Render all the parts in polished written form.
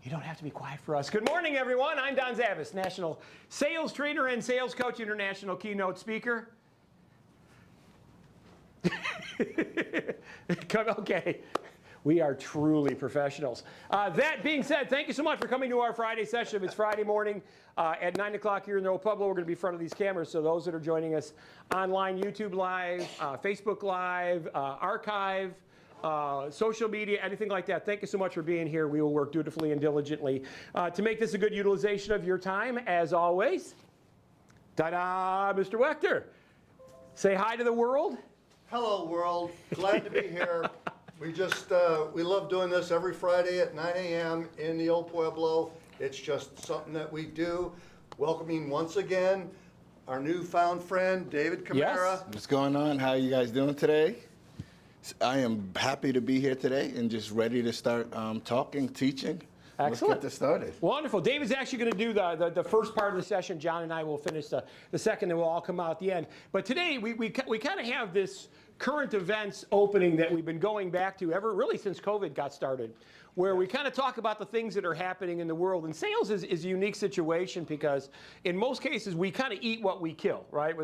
You don't have to be quiet for us. Good morning, everyone. I'm Don Zavis, National Sales Trainer and Sales Coach, International Keynote Speaker. Okay. We are truly professionals. That being said, thank you so much for coming to our Friday session. It's Friday morning at 9 o'clock here in the Old Pueblo. We're going to be in front of these cameras, so those that are joining us online, YouTube Live, Facebook Live, Archive, social media, anything like that, thank you so much for being here. We will work dutifully and diligently to make this a good utilization of your time, as always. Ta-da, Mr. Waechter. Say hi to the world. Hello, world. Glad to be here. We love doing this every Friday at 9 a.m. in the Old Pueblo. It's just something that we do. Welcoming once again our newfound friend, David Camara. Yes. What's going on? How are you guys doing today? I am happy to be here today and just ready to start talking, teaching. Excellent. Let's get this started. Wonderful. David's actually going to do the first part of the session. John and I will finish the second, and we'll all come out at the end. But today, we kind of have this current events opening that we've been going back to really since COVID got started, where we kind of talk about the things that are happening in the world. And sales is a unique situation because in most cases we kind of eat what we kill, right?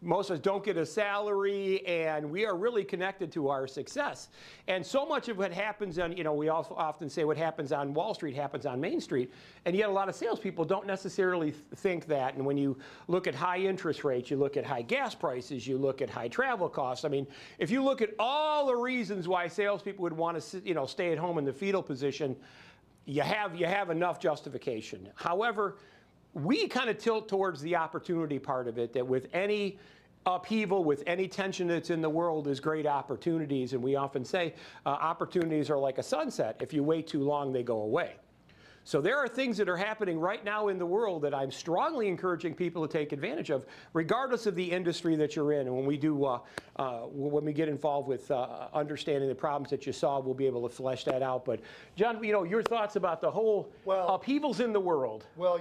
Most of us don't get a salary, and we are really connected to our success. And so much of what happens on, we also often say what happens on Wall Street happens on Main Street, and yet a lot of salespeople don't necessarily think that. And when you look at high interest rates, you look at high gas prices, you look at high travel costs. I mean, if you look at all the reasons why salespeople would want to, stay at home in the fetal position, you have enough justification. However, we kind of tilt towards the opportunity part of it, that with any upheaval, with any tension that's in the world, is great opportunities. And we often say opportunities are like a sunset. If you wait too long, they go away. So there are things that are happening right now in the world that I'm strongly encouraging people to take advantage of, regardless of the industry that you're in. And when we do, when we get involved with understanding the problems that you solve, we'll be able to flesh that out. But John, your thoughts about the whole upheavals in the world? Well,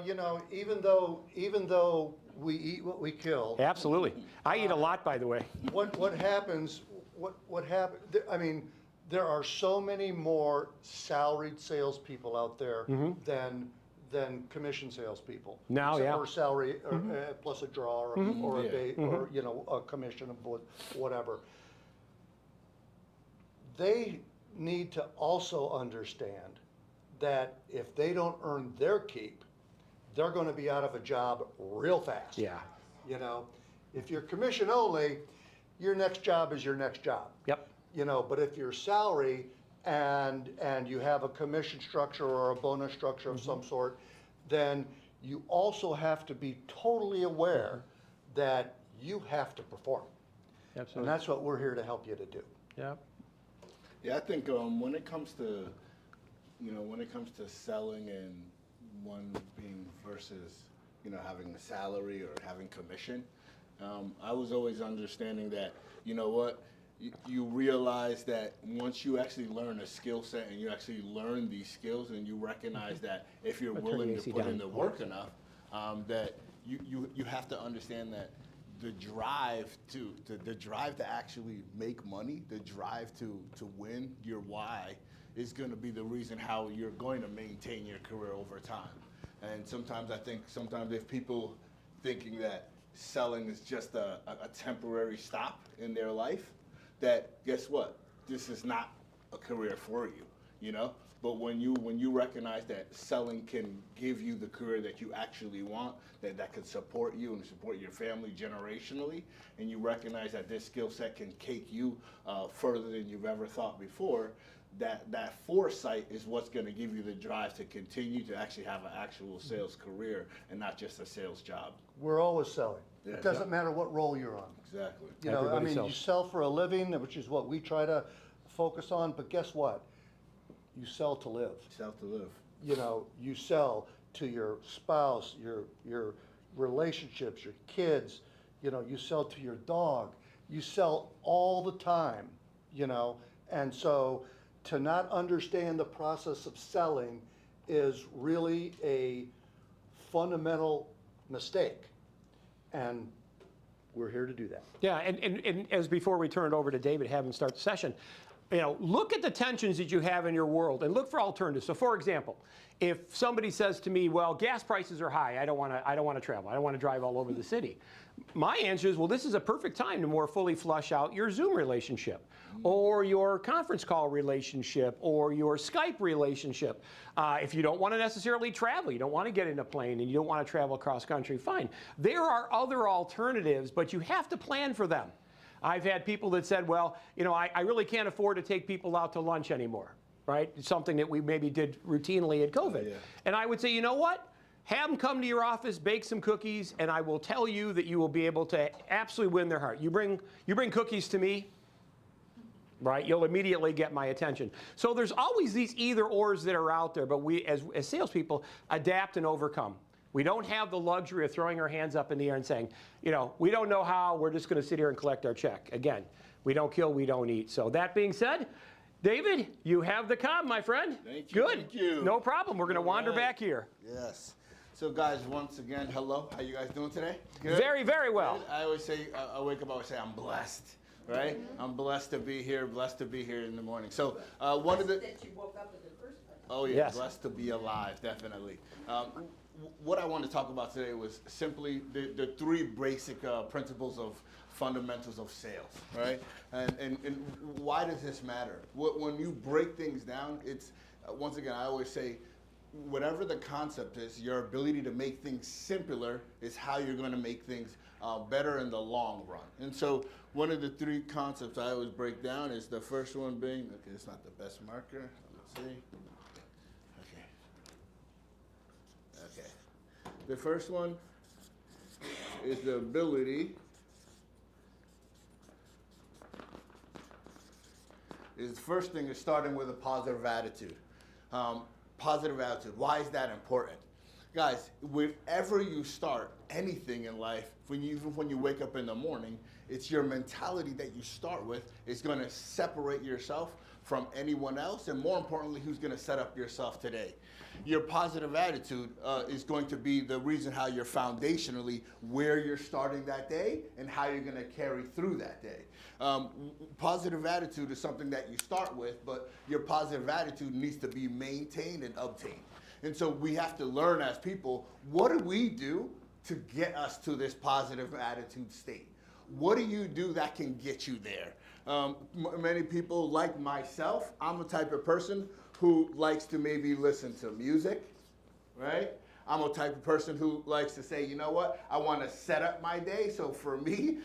even though we eat what we kill. Absolutely. I eat a lot, by the way. What happens? I mean, there are so many more salaried salespeople out there than commission salespeople. Now, yeah. Or salary plus a draw or a bait or a commission of whatever. They need to also understand that if they don't earn their keep, they're going to be out of a job real fast. Yeah. If you're commission only, your next job is your next job. Yep. But if you're salary and you have a commission structure or a bonus structure of some sort, then you also have to be totally aware that you have to perform. Absolutely. And that's what we're here to help you to do. Yeah. Yeah, I think when it comes to, selling and one being versus, having a salary or having commission, I was always understanding that, you realize that once you actually learn a skill set and you actually learn these skills and you recognize that if you're willing to put in the work enough, that you have to understand that the drive to actually make money, the drive to win, your why, is going to be the reason how you're going to maintain your career over time. And sometimes I think if people thinking that selling is just a temporary stop in their life, that guess what? This is not a career for you, But when you recognize that selling can give you the career that you actually want, that can support you and support your family generationally, and you recognize that this skill set can take you further than you've ever thought before, that foresight is what's going to give you the drive to continue to actually have an actual sales career and not just a sales job. We're always selling. Yeah, it doesn't matter what role you're on. Exactly. You sell for a living, which is what we try to focus on, but guess what? You sell to live. Sell to live. You sell to your spouse, your relationships, your kids, you sell to your dog. You sell all the time, and so to not understand the process of selling is really a fundamental mistake. And we're here to do that. Yeah, and as before we turn it over to David, have him start the session, look at the tensions that you have in your world and look for alternatives. So, for example, if somebody says to me, well, gas prices are high, I don't want to travel, I don't want to drive all over the city. My answer is, well, this is a perfect time to more fully flush out your Zoom relationship or your conference call relationship or your Skype relationship. If you don't want to necessarily travel, you don't want to get in a plane and you don't want to travel across country, fine. There are other alternatives, but you have to plan for them. I've had people that said, well, I really can't afford to take people out to lunch anymore, right? It's something that we maybe did routinely at COVID. Yeah. And I would say, you know what? Have them come to your office, bake some cookies, and I will tell you that you will be able to absolutely win their heart. You bring cookies to me, right? You'll immediately get my attention. So there's always these either-ors that are out there, but we, as salespeople, adapt and overcome. We don't have the luxury of throwing our hands up in the air and saying, we don't know how, we're just going to sit here and collect our check. Again, we don't kill, we don't eat. So that being said, David, you have the comm, my friend. Thank you. Good. Thank you. No problem. We're going to wander back here. Yes. So guys, once again, hello. How you guys doing today? Good? Very, very well. Good. I always say, I wake up, I always say, I'm blessed, right? I'm blessed to be here in the morning. So one of the... That you woke up in the first place. Oh yeah, Yes. blessed to be alive, definitely. What I want to talk about today was simply the three basic principles of fundamentals of sales, right? And why does this matter? When you break things down, it's, once again, I always say, whatever the concept is, your ability to make things simpler is how you're going to make things better in the long run. And so one of the three concepts I always break down is the first one being, okay, it's not the best marker, let's see. Okay. The first one is the ability the first thing is starting with a positive attitude. Positive attitude. Why is that important? Guys, wherever you start anything in life, even when you wake up in the morning, it's your mentality that you start with is going to separate yourself from anyone else, and more importantly, who's going to set up yourself today. Your positive attitude is going to be the reason how you're foundationally where you're starting that day and how you're going to carry through that day. Positive attitude is something that you start with, but your positive attitude needs to be maintained and obtained. And so we have to learn as people, what do we do to get us to this positive attitude state? What do you do that can get you there? Many people, like myself, I'm the type of person who likes to maybe listen to music, right? I'm a type of person who likes to say, you know what, I want to set up my day. So for me,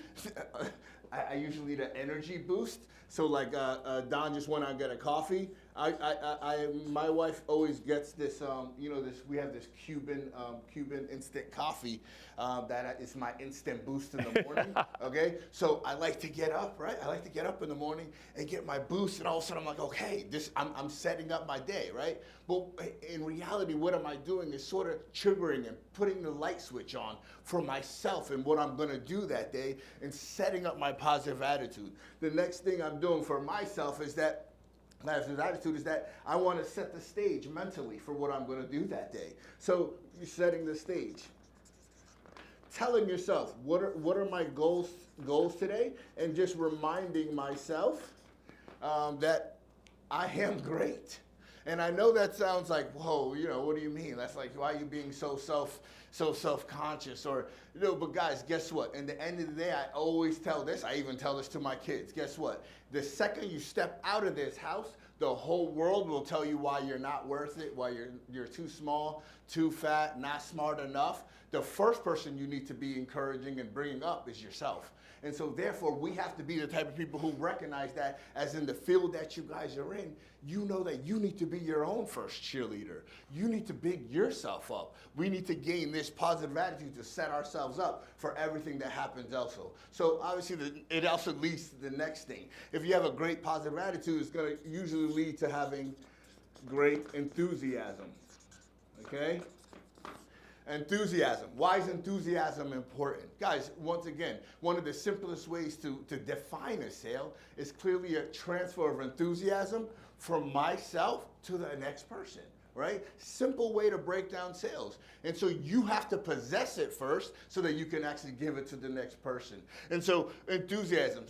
I usually need an energy boost. So like Don just went out and got a coffee. My wife always gets this, we have this Cuban instant coffee that is my instant boost in the morning, okay? So I like to get up, right? I like to get up in the morning and get my boost, and all of a sudden I'm like, okay, I'm setting up my day, right? But in reality, what am I doing is sort of triggering and putting the light switch on for myself and what I'm gonna do that day and setting up my positive attitude. The next thing I'm doing for myself is that positive attitude is that I want to set the stage mentally for what I'm going to do that day. So you're setting the stage. Telling yourself, what are my goals today? And just reminding myself that I am great. And I know that sounds like, whoa, what do you mean? That's like, why are you being so self-conscious? Or, but guys, guess what? In the end of the day, I always tell this. I even tell this to my kids. Guess what? The second you step out of this house, the whole world will tell you why you're not worth it, why you're too small, too fat, not smart enough. The first person you need to be encouraging and bringing up is yourself. And so therefore, we have to be the type of people who recognize that as in the field that you guys are in, you know that you need to be your own first cheerleader. You need to big yourself up. We need to gain this positive attitude to set ourselves up for everything that happens also. So obviously, it also leads to the next thing. If you have a great positive attitude, it's going to usually lead to having great enthusiasm, okay? Enthusiasm. Why is enthusiasm important? Guys, once again, one of the simplest ways to define a sale is clearly a transfer of enthusiasm from myself to the next person, right? Simple way to break down sales. And so you have to possess it first so that you can actually give it to the next person. And so enthusiasm,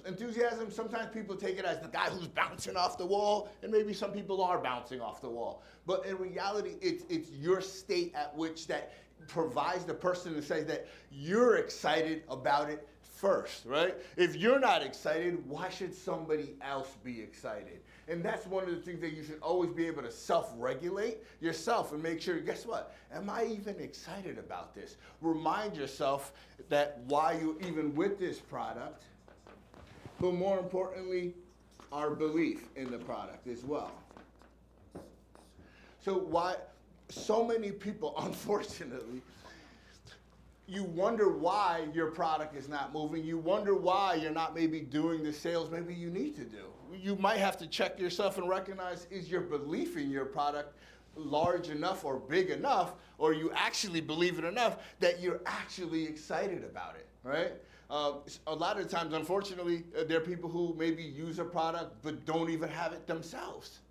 sometimes people take it as the guy who's bouncing off the wall, and maybe some people are bouncing off the wall. But in reality, it's your state at which that provides the person to say that you're excited about it first, right? If you're not excited, why should somebody else be excited? And that's one of the things that you should always be able to self-regulate yourself and make sure, guess what? Am I even excited about this? Remind yourself that why you're even with this product, but more importantly, our belief in the product as well. So why so many people, unfortunately, you wonder why your product is not moving. You wonder why you're not maybe doing the sales maybe you need to do. You might have to check yourself and recognize, is your belief in your product large enough or big enough, or you actually believe it enough that you're actually excited about it, right? A lot of times, unfortunately, there are people who maybe use a product but don't even have it themselves.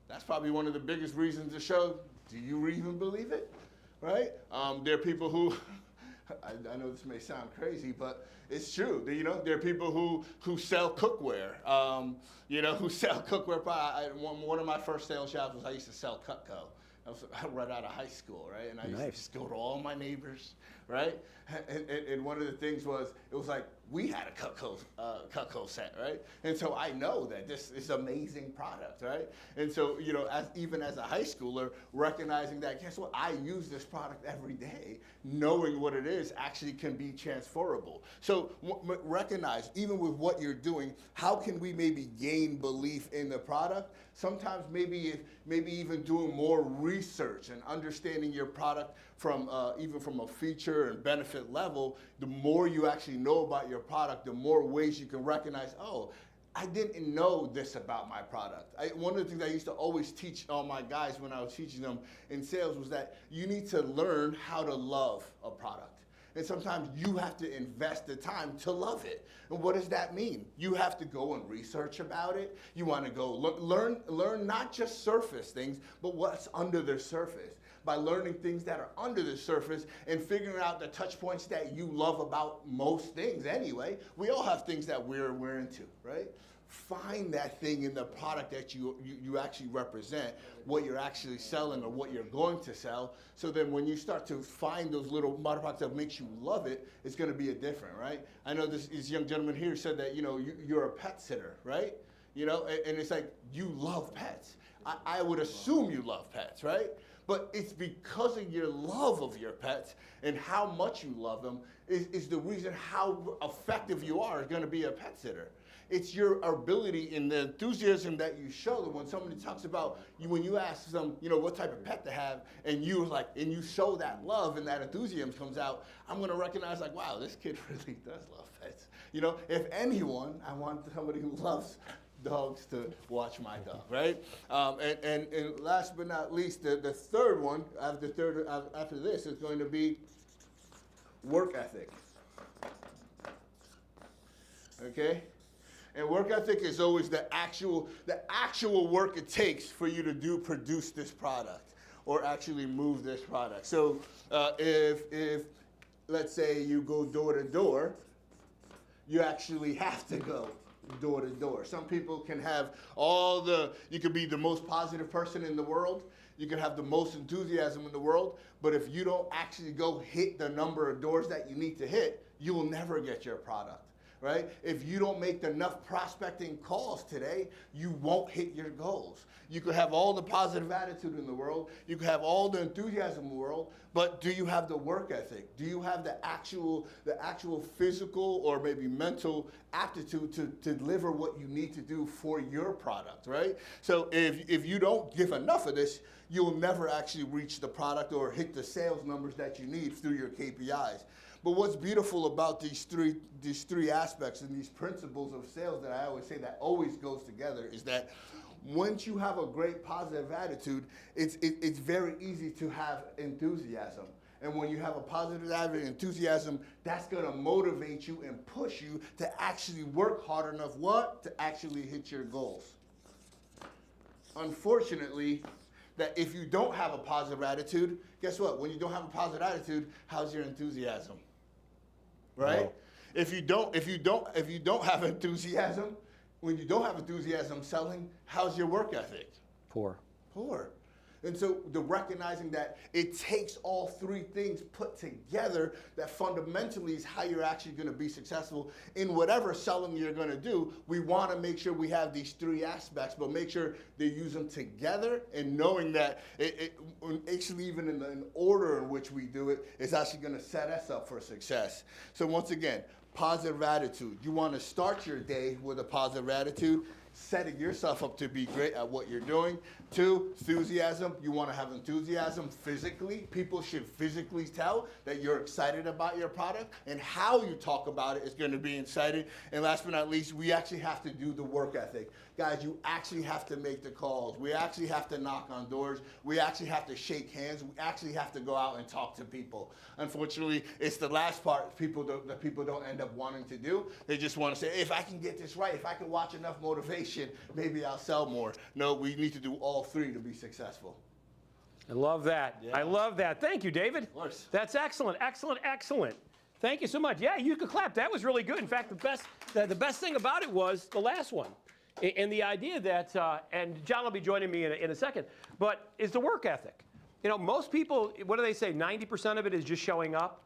That's probably one of the biggest reasons to show, do you even believe it, right? There are people who, I know this may sound crazy, but it's true. There are people who sell cookware, who sell cookware. One of my first sales jobs was I used to sell Cutco. I was right out of high school, right? And I used to just go to all my neighbors, right? And one of the things was, it was like, we had a Cutco set, right? And so I know that this is amazing product, right? And so, even as a high schooler, recognizing that, guess what? I use this product every day, knowing what it is actually can be transferable. So recognize, even with what you're doing, how can we maybe gain belief in the product? Sometimes maybe even doing more research and understanding your product from even from a feature and benefit level. The more you actually know about your product, the more ways you can recognize, oh, I didn't know this about my product. One of the things I used to always teach all my guys when I was teaching them in sales was that you need to learn how to love a product. And sometimes you have to invest the time to love it. And what does that mean? You have to go and research about it. You want to go learn not just surface things, but what's under the surface. By learning things that are under the surface and figuring out the touch points that you love about most things anyway. We all have things that we're into, right? Find that thing in the product that you actually represent, what you're actually selling or what you're going to sell. So then when you start to find those little products that makes you love it, it's going to be a different, right? I know this young gentleman here said that, you're a pet sitter, right? And it's like, you love pets. I would assume you love pets, right? But it's because of your love of your pets and how much you love them is the reason how effective you are going to be a pet sitter. It's your ability and the enthusiasm that you show that when somebody talks about you, when you ask them, what type of pet to have, and you show that love and that enthusiasm comes out, I'm going to recognize like, wow, this kid really does love pets. If anyone, I want somebody who loves dogs to watch my dog, right? And last but not least, the third one after this is going to be work ethic. Okay? And work ethic is always the actual work it takes for you to produce this product or actually move this product. So if let's say you go door to door, you actually have to go door to door. Some people can have you could be the most positive person in the world, you can have the most enthusiasm in the world, but if you don't actually go hit the number of doors that you need to hit, you will never get your product. Right? If you don't make enough prospecting calls today, you won't hit your goals. You could have all the positive attitude in the world, you could have all the enthusiasm in the world, but do you have the work ethic? Do you have the actual physical or maybe mental aptitude to deliver what you need to do for your product, right? So if you don't give enough of this, you'll never actually reach the product or hit the sales numbers that you need through your KPIs. But what's beautiful about these three aspects and these principles of sales that I always say that always goes together is that once you have a great positive attitude, it's very easy to have enthusiasm. And when you have a positive attitude and enthusiasm, that's going to motivate you and push you to actually work hard enough, what? To actually hit your goals. Unfortunately, that if you don't have a positive attitude, guess what? When you don't have a positive attitude, how's your enthusiasm? Right? Wow. If you don't have enthusiasm, when you don't have enthusiasm selling, how's your work ethic? Poor. Poor. And so the recognizing that it takes all three things put together, that fundamentally is how you're actually going to be successful in whatever selling you're going to do. We want to make sure we have these three aspects, but make sure they use them together, and knowing that actually even in the order in which we do it is actually going to set us up for success. So once again, positive attitude. You want to start your day with a positive attitude, setting yourself up to be great at what you're doing. 2, enthusiasm. You want to have enthusiasm physically. People should physically tell that you're excited about your product, and how you talk about it is going to be excited. And last but not least, we actually have to do the work ethic. Guys, you actually have to make the calls. We actually have to knock on doors. We actually have to shake hands. We actually have to go out and talk to people. Unfortunately, it's the last part that people don't end up wanting to do. They just want to say, if I can get this right, if I can watch enough motivation, maybe I'll sell more. No, we need to do all three to be successful. I love that. Yeah. I love that. Thank you, David. Of course. That's excellent, excellent, excellent. Thank you so much. Yeah, you could clap. That was really good. In fact, the best thing about it was the last one. And the idea that, and John will be joining me in a second, but is the work ethic. You know, most people, what do they say, 90% of it is just showing up?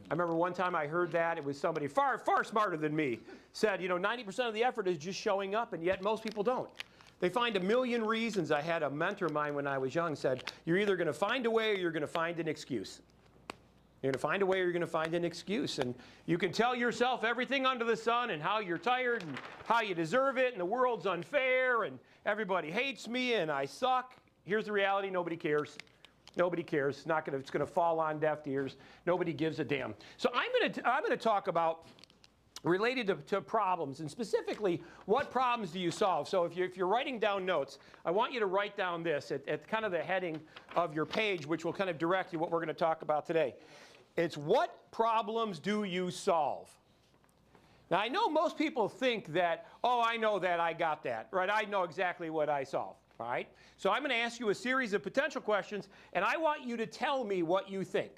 I remember one time I heard that. It was somebody far, far smarter than me said, you know, 90% of the effort is just showing up, and yet most people don't. They find a million reasons. I had a mentor of mine when I was young said, you're either going to find a way or you're going to find an excuse. You're going to find a way or you're going to find an excuse. And you can tell yourself everything under the sun and how you're tired and how you deserve it and the world's unfair and everybody hates me and I suck. Here's the reality. Nobody cares. Nobody cares. It's going to fall on deaf ears. Nobody gives a damn. So I'm going to talk about related to problems, and specifically, what problems do you solve? So if you're writing down notes, I want you to write down this at kind of the heading of your page, which will kind of direct you what we're going to talk about today. It's what problems do you solve? Now, I know most people think that, oh, I know that, I got that, right? I know exactly what I solve, all right? So I'm going to ask you a series of potential questions, and I want you to tell me what you think.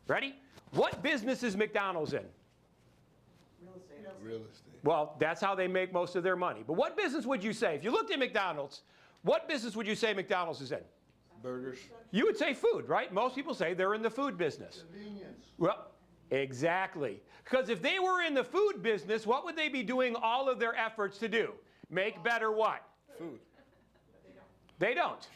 Ready? What business is McDonald's in? Real estate. Well, that's how they make most of their money. But what business would you say? If you looked at McDonald's, what business would you say McDonald's is in? Burgers. You would say food, right? Most people say they're in the food business. Convenience. Well, exactly. Because if they were in the food business, what would they be doing all of their efforts to do? Make better what? Food. They don't.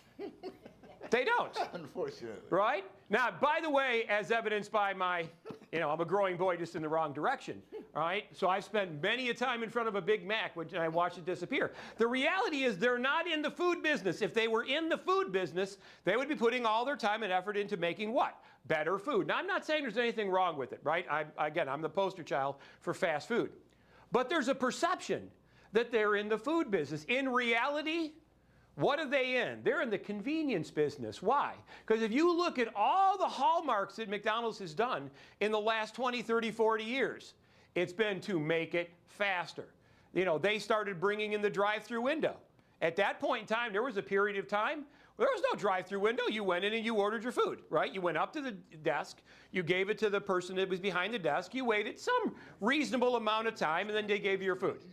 They don't. Unfortunately. Right? Now, by the way, as evidenced by my, I'm a growing boy just in the wrong direction. All right? So I've spent many a time in front of a Big Mac and I watched it disappear. The reality is they're not in the food business. If they were in the food business, they would be putting all their time and effort into making what? Better food. Now, I'm not saying there's anything wrong with it, right? I'm the poster child for fast food. But there's a perception that they're in the food business. In reality, what are they in? They're in the convenience business. Why? Because if you look at all the hallmarks that McDonald's has done in the last 20, 30, 40 years, it's been to make it faster. They started bringing in the drive-through window. At that point in time, there was a period of time where there was no drive-through window. You went in and you ordered your food, right? You went up to the desk, you gave it to the person that was behind the desk, you waited some reasonable amount of time, and then they gave you your food.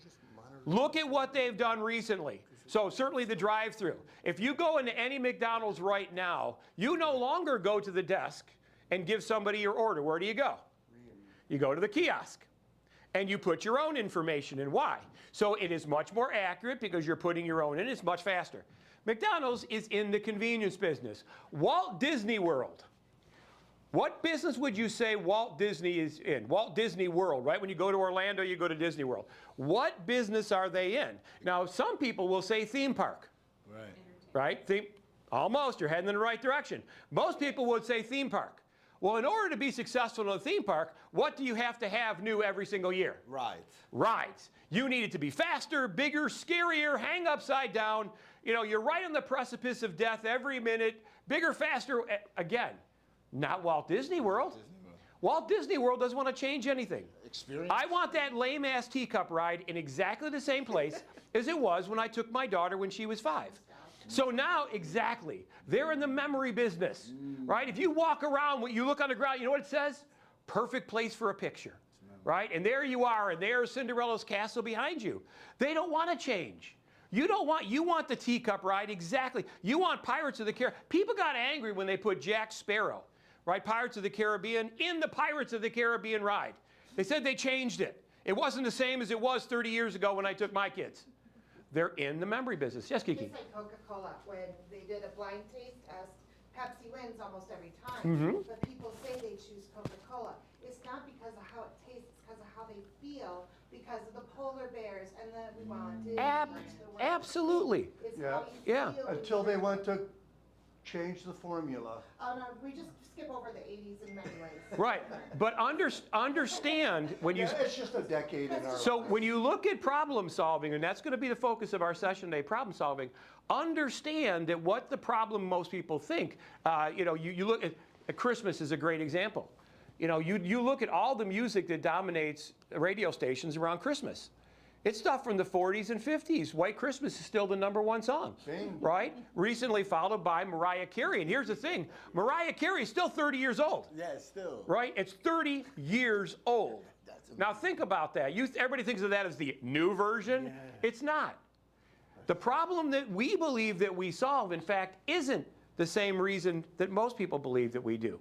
Look at what they've done recently. So certainly the drive-through. If you go into any McDonald's right now, you no longer go to the desk and give somebody your order. Where do you go? You go to the kiosk. And you put your own information in. Why? So it is much more accurate because you're putting your own in. It's much faster. McDonald's is in the convenience business. Walt Disney World. What business would you say Walt Disney is in? Walt Disney World, right? When you go to Orlando, you go to Disney World. What business are they in? Now, some people will say theme park. Right? Almost. You're heading in the right direction. Most people would say theme park. Well, in order to be successful in a theme park, what do you have to have new every single year? Rides. Rides. You need it to be faster, bigger, scarier, hang upside down. You're right on the precipice of death every minute. Bigger, faster. Again, Not Walt Disney World. Walt Disney World doesn't want to change anything. Experience? I want that lame-ass teacup ride in exactly the same place as it was when I took my daughter when she was 5. So now, exactly, they're in the memory business, right? If you walk around, you look on the ground, you know what it says? Perfect place for a picture, right? And there you are, and there's Cinderella's castle behind you. They don't want to change. You want the teacup ride, exactly. You want Pirates of the Caribbean. People got angry when they put Jack Sparrow, right, Pirates of the Caribbean, in the Pirates of the Caribbean ride. They said they changed it. It wasn't the same as it was 30 years ago when I took my kids. They're in the memory business. Yes, Kiki? It's like Coca-Cola. When they did a blind taste test, Pepsi wins almost every time. But people say they choose Coca-Cola. It's not because of how it tastes, it's because of how they feel, because of the polar bears and the we want to Absolutely. It's Yeah. how you Yeah. feel. Until they went to change the formula. Oh, no, we just skip over the 80s in many ways. Right. But understand when you... Yeah, it's just a decade in our So lives. when you look at problem solving, and that's going to be the focus of our session today, problem solving, understand that what the problem most people think, you look at Christmas is a great example. You look at all the music that dominates radio stations around Christmas. It's stuff from the 40s and 50s. White Christmas is still the #1 song, Bing. right? Recently followed by Mariah Carey. And here's the thing, Mariah Carey is still 30 years old. Yeah, still. Right? It's 30 years old. Now think about that. Everybody thinks of that as the new version. Yeah. It's not. The problem that we believe that we solve, in fact, isn't the same reason that most people believe that we do.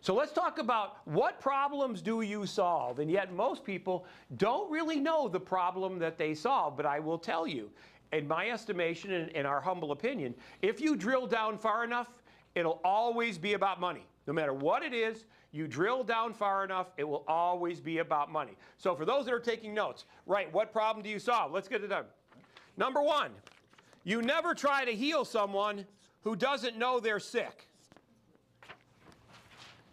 So let's talk about what problems do you solve? And yet most people don't really know the problem that they solve. But I will tell you, in my estimation and in our humble opinion, if you drill down far enough, it'll always be about money. No matter what it is, you drill down far enough, it will always be about money. So for those that are taking notes, right, what problem do you solve? Let's get it done. Number 1, you never try to heal someone who doesn't know they're sick.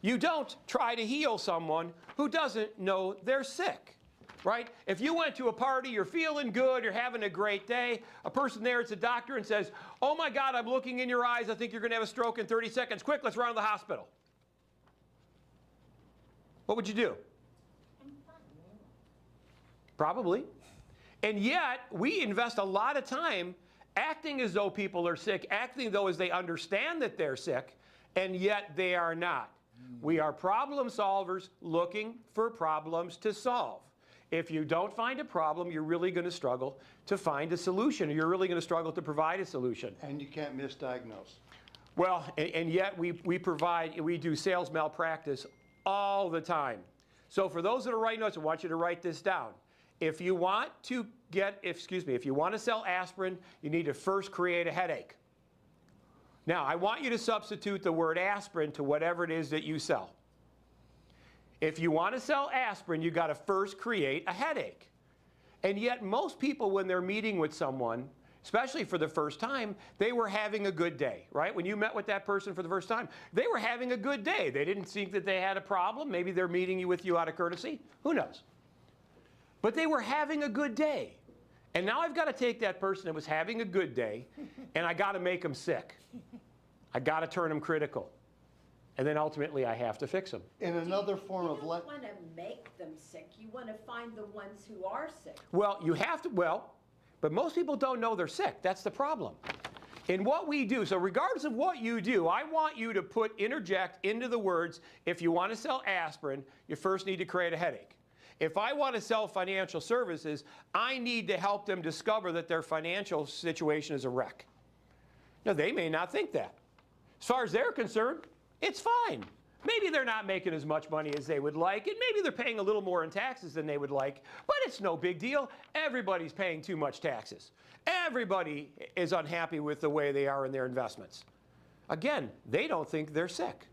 You don't try to heal someone who doesn't know they're sick, right? If you went to a party, you're feeling good, you're having a great day, a person there, it's a doctor, and says, oh my God, I'm looking in your eyes, I think you're going to have a stroke in 30 seconds. Quick, let's run to the hospital. What would you do? Probably. And yet, we invest a lot of time acting as though people are sick, acting though as they understand that they're sick, and yet they are not. We are problem solvers looking for problems to solve. If you don't find a problem, you're really going to struggle to find a solution, or you're really going to struggle to provide a solution. And you can't misdiagnose. Well, and yet we do sales malpractice all the time. So for those that are writing notes, I want you to write this down. If you want to sell aspirin, you need to first create a headache. Now, I want you to substitute the word aspirin to whatever it is that you sell. If you want to sell aspirin, you've got to first create a headache. And yet most people, when they're meeting with someone, especially for the first time, they were having a good day, right? When you met with that person for the first time, they were having a good day. They didn't think that they had a problem. Maybe they're meeting with you out of courtesy. Who knows? But they were having a good day. And now I've got to take that person that was having a good day, and I got to make them sick. I got to turn them critical. And then ultimately I have to fix them. In another form of You don't want to make them sick. You want to find the ones who are sick. Well, you have to, but most people don't know they're sick. That's the problem. In what we do, so regardless of what you do, I want you to interject into the words, if you want to sell aspirin, you first need to create a headache. If I want to sell financial services, I need to help them discover that their financial situation is a wreck. Now, they may not think that. As far as they're concerned, it's fine. Maybe they're not making as much money as they would like, and maybe they're paying a little more in taxes than they would like, but it's no big deal. Everybody's paying too much taxes. Everybody is unhappy with the way they are in their investments. Again, they don't think they're sick.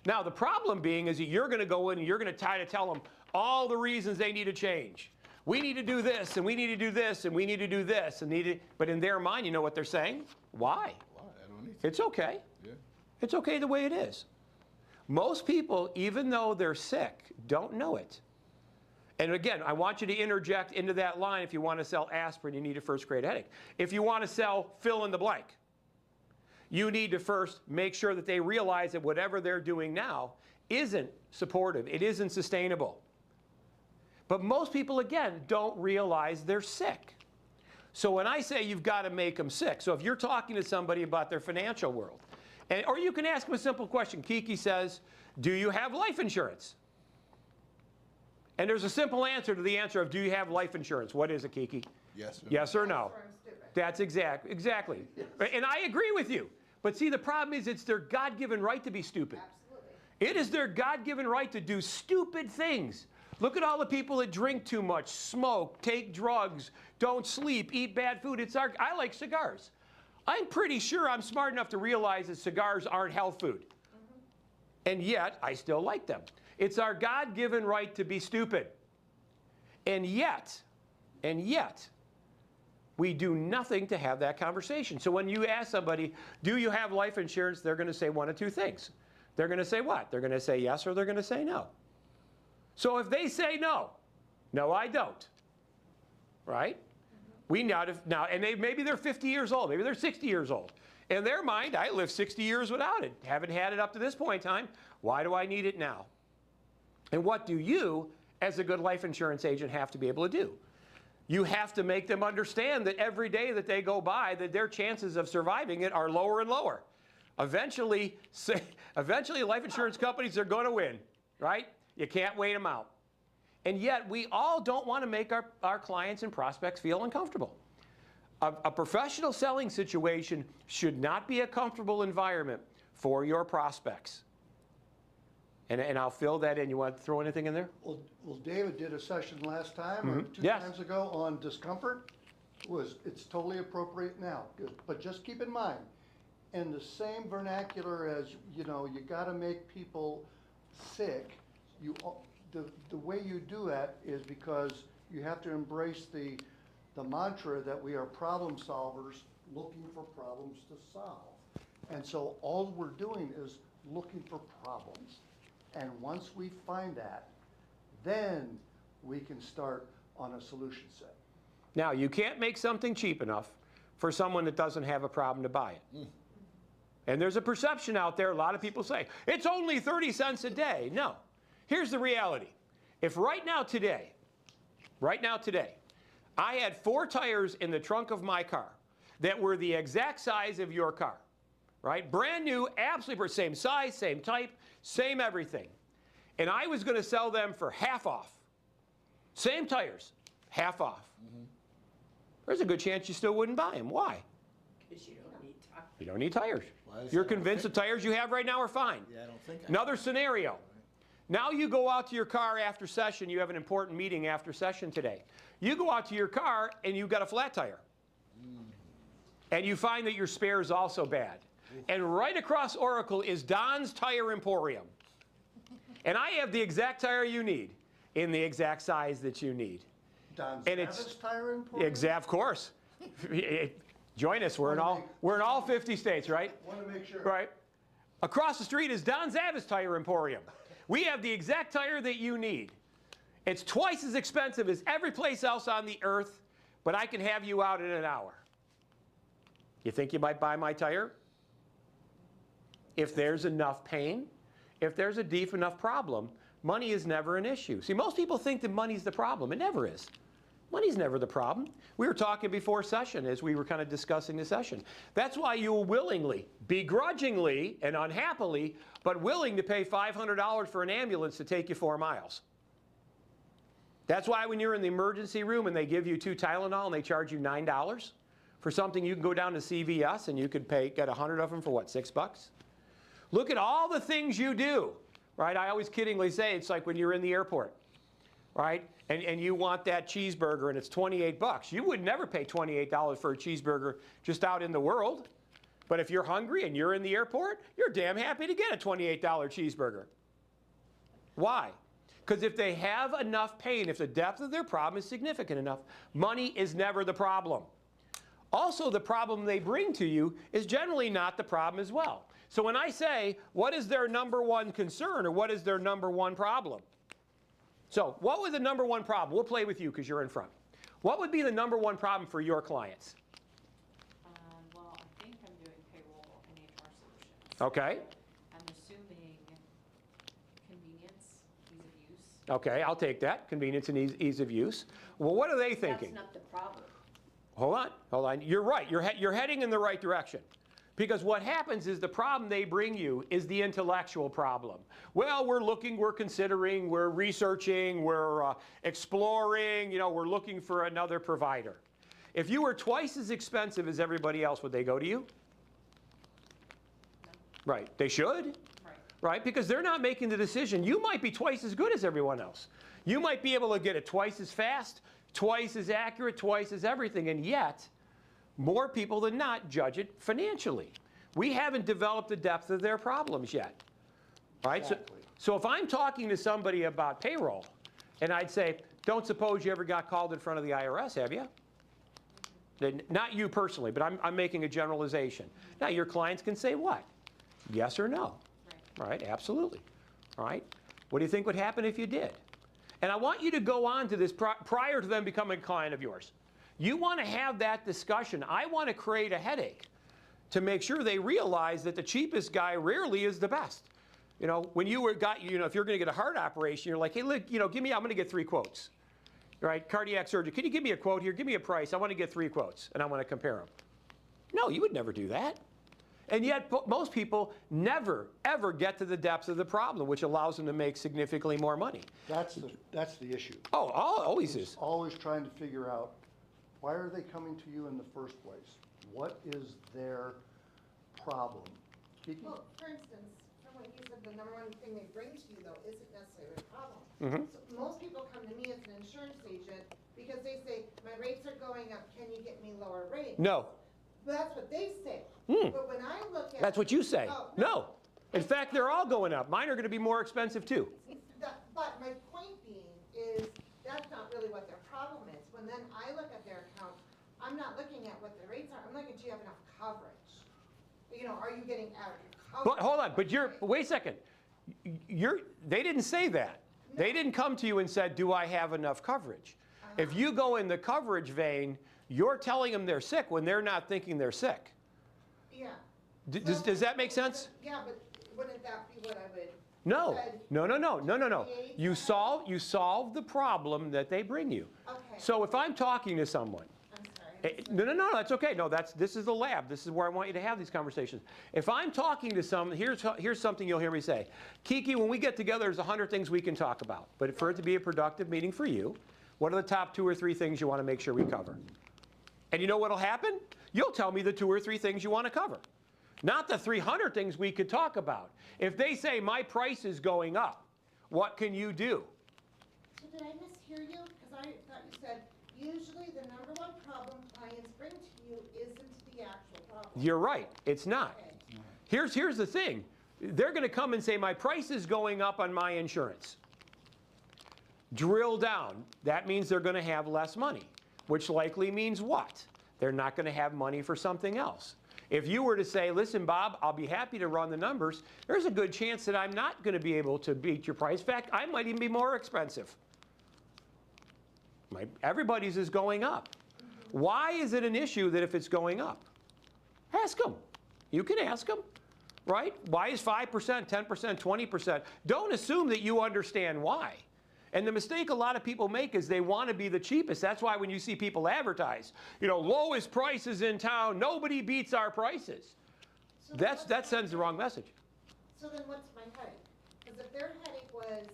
Now, the problem being is that you're going to go in and you're going to try to tell them all the reasons they need to change. We need to do this, and we need to do this, and we need to do this, but in their mind, you know what they're saying? Why? I don't need to. It's okay. Yeah. It's okay the way it is. Most people, even though they're sick, don't know it. And again, I want you to interject into that line. If you want to sell aspirin, you need to first create a headache. If you want to sell fill in the blank, you need to first make sure that they realize that whatever they're doing now isn't supportive. It isn't sustainable. But most people, again, don't realize they're sick. So when I say you've got to make them sick, so if you're talking to somebody about their financial world, or you can ask them a simple question. Kiki says, do you have life insurance? And there's a simple answer to the answer of, do you have life insurance? What is it, Kiki? Yes, sir. Yes or no? Or I'm stupid. That's exactly. And I agree with you. But see, the problem is it's their God-given right to be stupid. Absolutely. It is their God-given right to do stupid things. Look at all the people that drink too much, smoke, take drugs, don't sleep, eat bad food. I like cigars. I'm pretty sure I'm smart enough to realize that cigars aren't health food. And yet, I still like them. It's our God-given right to be stupid. And yet, we do nothing to have that conversation. So when you ask somebody, do you have life insurance, they're going to say one of two things. They're going to say what? They're going to say yes or they're going to say no. So if they say no, I don't, right? We now, and maybe they're 50 years old, maybe they're 60 years old. In their mind, I lived 60 years without it. Haven't had it up to this point in time. Why do I need it now? And what do you, as a good life insurance agent, have to be able to do? You have to make them understand that every day that they go by, that their chances of surviving it are lower and lower. Eventually life insurance companies are going to win, right? You can't wait them out. And yet, we all don't want to make our clients and prospects feel uncomfortable. A professional selling situation should not be a comfortable environment for your prospects. And I'll fill that in. You want to throw anything in there? Well, David did a session last time or two Yes. times ago on discomfort. It's totally appropriate now. Good. But just keep in mind, in the same vernacular as, you got to make people sick, the way you do that is because you have to embrace the mantra that we are problem solvers looking for problems to solve. And so all we're doing is looking for problems. And once we find that, then we can start on a solution set. Now, you can't make something cheap enough for someone that doesn't have a problem to buy it. And there's a perception out there, a lot of people say, it's only 30 cents a day. No. Here's the reality. If right now today, I had 4 tires in the trunk of my car that were the exact size of your car, right? Brand new, absolutely same size, same type, same everything. And I was going to sell them for half off. Same tires, half off. There's a good chance you still wouldn't buy them. Why? Because you don't need time. You don't need tires. Why is You're that? convinced the tires you have right now are fine. Yeah, I don't think I Another scenario. Now you go out to your car after session. You have an important meeting after session today. You go out to your car and you've got a flat tire. And you find that your spare is also bad. And right across Oracle is Don's Tire Emporium. And I have the exact tire you need in the exact size that you need. Don's And it's- Zavis Tire Emporium? Of course. Join us. We're in all 50 states, right? Want to make sure. Right. Across the street is Don Zavis Tire Emporium. We have the exact tire that you need. It's twice as expensive as every place else on the earth, but I can have you out in an hour. You think you might buy my tire? If there's enough pain, if there's a deep enough problem, money is never an issue. See, most people think that money's the problem. It never is. Money's never the problem. We were talking before session as we were kind of discussing the session. That's why you will willingly, begrudgingly and unhappily, but willing to pay $500 for an ambulance to take you 4 miles. That's why when you're in the emergency room and they give you 2 Tylenol and they charge you $9 for something, you can go down to CVS and you could get 100 of them for what, $6? Look at all the things you do, right? I always kiddingly say it's like when you're in the airport, right? And you want that cheeseburger and it's $28. You would never pay $28 for a cheeseburger just out in the world. But if you're hungry and you're in the airport, you're damn happy to get a $28 cheeseburger. Why? Because if they have enough pain, if the depth of their problem is significant enough, money is never the problem. Also, the problem they bring to you is generally not the problem as well. So when I say, what is their number one concern or what is their number one problem? So what was the number one problem? We'll play with you because you're in front. What would be the number one problem for your clients? Well, I think I'm doing payroll and Okay, I'm assuming convenience, ease of use. okay, I'll take that, convenience and ease of use. Well, what are they thinking? That's not the problem. Hold on, you're right, you're heading in the right direction. Because what happens is the problem they bring you is the intellectual problem. Well, we're looking, we're considering, we're researching, we're exploring, we're looking for another provider. If you were twice as expensive as everybody else, would they go to you? No. Right, they should. Right. Right, because they're not making the decision. You might be twice as good as everyone else. You might be able to get it twice as fast, twice as accurate, twice as everything, and yet, more people than not judge it financially. We haven't developed the depth of their problems yet. Right? Exactly. So if I'm talking to somebody about payroll, and I'd say, don't suppose you ever got called in front of the IRS, have you? Not you personally, but I'm making a generalization. Now, your clients can say what? Yes or no. Right, absolutely. All right? What do you think would happen if you did? And I want you to go on to this prior to them becoming a client of yours. You want to have that discussion. I want to create a headache to make sure they realize that the cheapest guy rarely is the best. When if you're going to get a heart operation, you're like, hey, look, I'm going to get 3 quotes. Right? Cardiac surgery, can you give me a quote here? Give me a price. I want to get 3 quotes, and I want to compare them. No, you would never do that. And yet, most people never, ever get to the depths of the problem, which allows them to make significantly more money. That's the issue. Oh, always is. Always trying to figure out, why are they coming to you in the first place? What is their problem? Kiki? Well, for instance, from what you said, the number one thing they bring to you, though, isn't necessarily a problem. So most people come to me as an insurance agent because they say, my rates are going up, can you get me lower rates? No. But that's what they say. But when I look at... That's what you say. Oh, No. In fact, they're all going up. Mine are going to be more expensive, too. But my point being is, that's not really what their problem is. When then I look at their account, I'm not looking at what the rates are, I'm looking, do you have enough coverage? Are you getting adequate coverage? But hold on, wait a second. They didn't say that. They didn't come to you and said, do I have enough coverage? If you go in the coverage vein, you're telling them they're sick when they're not thinking they're sick. Yeah. Does that make sense? Yeah, but wouldn't that be what I would? No. said, No. create You that? solve the problem that they bring you. Okay. So if I'm talking to someone, I'm sorry. no, that's okay. No, this is the lab. This is where I want you to have these conversations. If I'm talking to someone, here's something you'll hear me say. Kiki, when we get together, there's 100 things we can talk about. But for it to be a productive meeting for you, what are the top 2 or 3 things you want to make sure we cover? And you know what'll happen? You'll tell me the 2 or 3 things you want to cover. Not the 300 things we could talk about. If they say, my price is going up, what can you do? So did I mishear you? Because I thought you said, usually the number one problem clients bring to you isn't the actual problem. You're right. It's not. Okay. Here's the thing. They're going to come and say, my price is going up on my insurance. Drill down. That means they're going to have less money, which likely means what? They're not going to have money for something else. If you were to say, listen, Bob, I'll be happy to run the numbers, there's a good chance that I'm not going to be able to beat your price. In fact, I might even be more expensive. Everybody's is going up. Why is it an issue that if it's going up? Ask them. You can ask them, right? Why is 5%, 10%, 20%? Don't assume that you understand why. And the mistake a lot of people make is they want to be the cheapest. That's why when you see people advertise, lowest prices in town, nobody beats our prices. So That sends the wrong message. So then what's my headache? Because if their headache was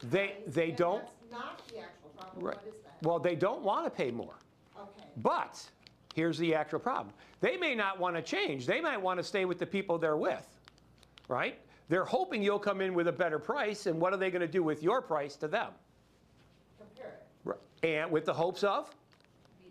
the They price, then don't- that's not the actual problem. Right. What is that? Well, they don't want to pay more. Okay. But here's the actual problem. They may not want to change. They might want to stay with the people they're with, right? They're hoping you'll come in with a better price, and what are they going to do with your price to them? Compare it. Right. And with the hopes of?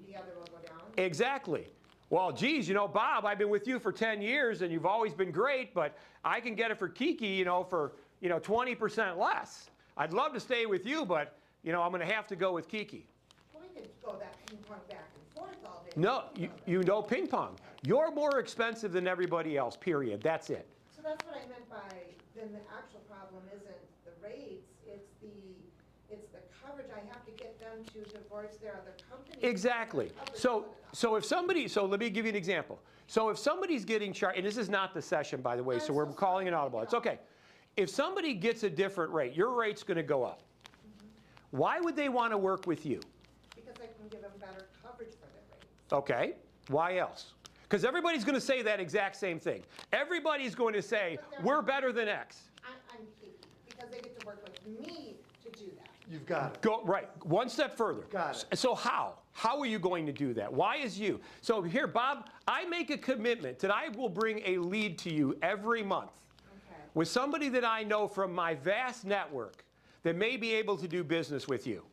The other will go down. Exactly. Well, geez, Bob, I've been with you for 10 years, and you've always been great, but I can get it for Kiki, for 20% less. I'd love to stay with you, but, I'm going to have to go with Kiki. Well, we could go that ping pong back and forth all day. No, you know ping pong. You're more expensive than everybody else, period. That's it. So that's what I meant by, then the actual problem isn't the rates, it's the it's the coverage, I have to get them to divorce their other company. Exactly. So if somebody, so let me give you an example. So if somebody's getting charged, and this is not the session, by the way, so we're calling an audible. It's okay. If somebody gets a different rate, your rate's going to go up. Why would they want to work with you? Because I can give them better coverage for their rates. Okay. Why else? Because everybody's going to say that exact same thing. Everybody's going to say, we're better than X. I'm picky, because they get to work with me to do that. You've got it. Go right. One step further. Got it. So how? How are you going to do that? Why is you? So here, Bob, I make a commitment that I will bring a lead to you every month Okay. with somebody that I know from my vast network that may be able to do business with you.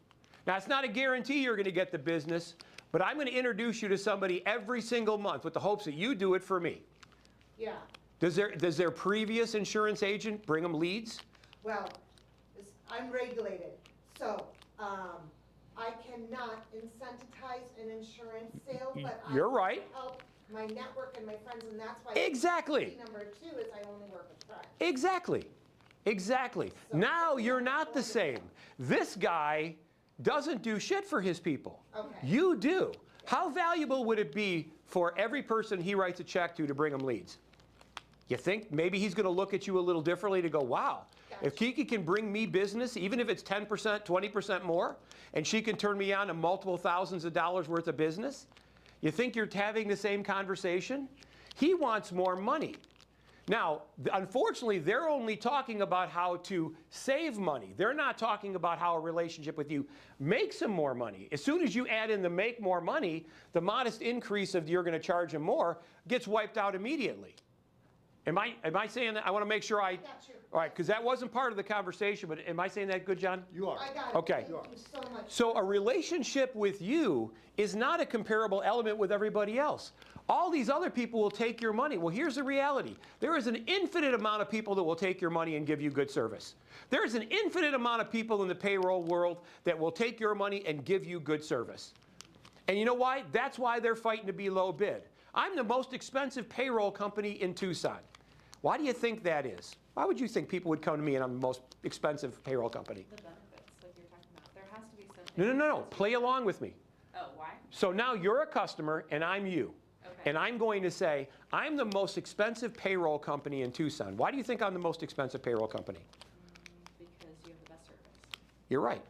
Now, it's not a guarantee you're going to get the business, but I'm going to introduce you to somebody every single month with the hopes that you do it for me. Yeah, Does their previous insurance agent bring them leads? well, I'm regulated, so, I cannot incentivize an insurance sale, but I You're can right. help my network and my friends, and that's why. Exactly. key number 2 is I only work with friends. Exactly. Exactly. Now you're not the same. This guy doesn't do shit for his people. Okay. You do. How valuable would it be for every person he writes a check to bring him leads? You think maybe he's going to look at you a little differently to go, wow, if Kiki can bring me business, even if it's 10%, 20% more, and she can turn me on to multiple thousands of dollars worth of business, you think you're having the same conversation? He wants more money. Now, unfortunately, they're only talking about how to save money. They're not talking about how a relationship with you makes him more money. As soon as you add in the make more money, the modest increase of you're going to charge him more gets wiped out immediately. Am I saying that? I want to make sure I... got you. All right, because that wasn't part of the conversation, but am I saying that good, John? You are. I got it. Okay. Thank you so much. So a relationship with you is not a comparable element with everybody else. All these other people will take your money. Well, here's the reality. There is an infinite amount of people that will take your money and give you good service. There is an infinite amount of people in the payroll world that will take your money and give you good service. And you know why? That's why they're fighting to be low bid. I'm the most expensive payroll company in Tucson. Why do you think that is? Why would you think people would come to me and I'm the most expensive payroll company? The benefits, like you're talking about, there has to be something. No, no, no, no. Play along with me. Oh, why? So now you're a customer and I'm you. Okay. And I'm going to say, I'm the most expensive payroll company in Tucson. Why do you think I'm the most expensive payroll company? Because you have the best service. You're right.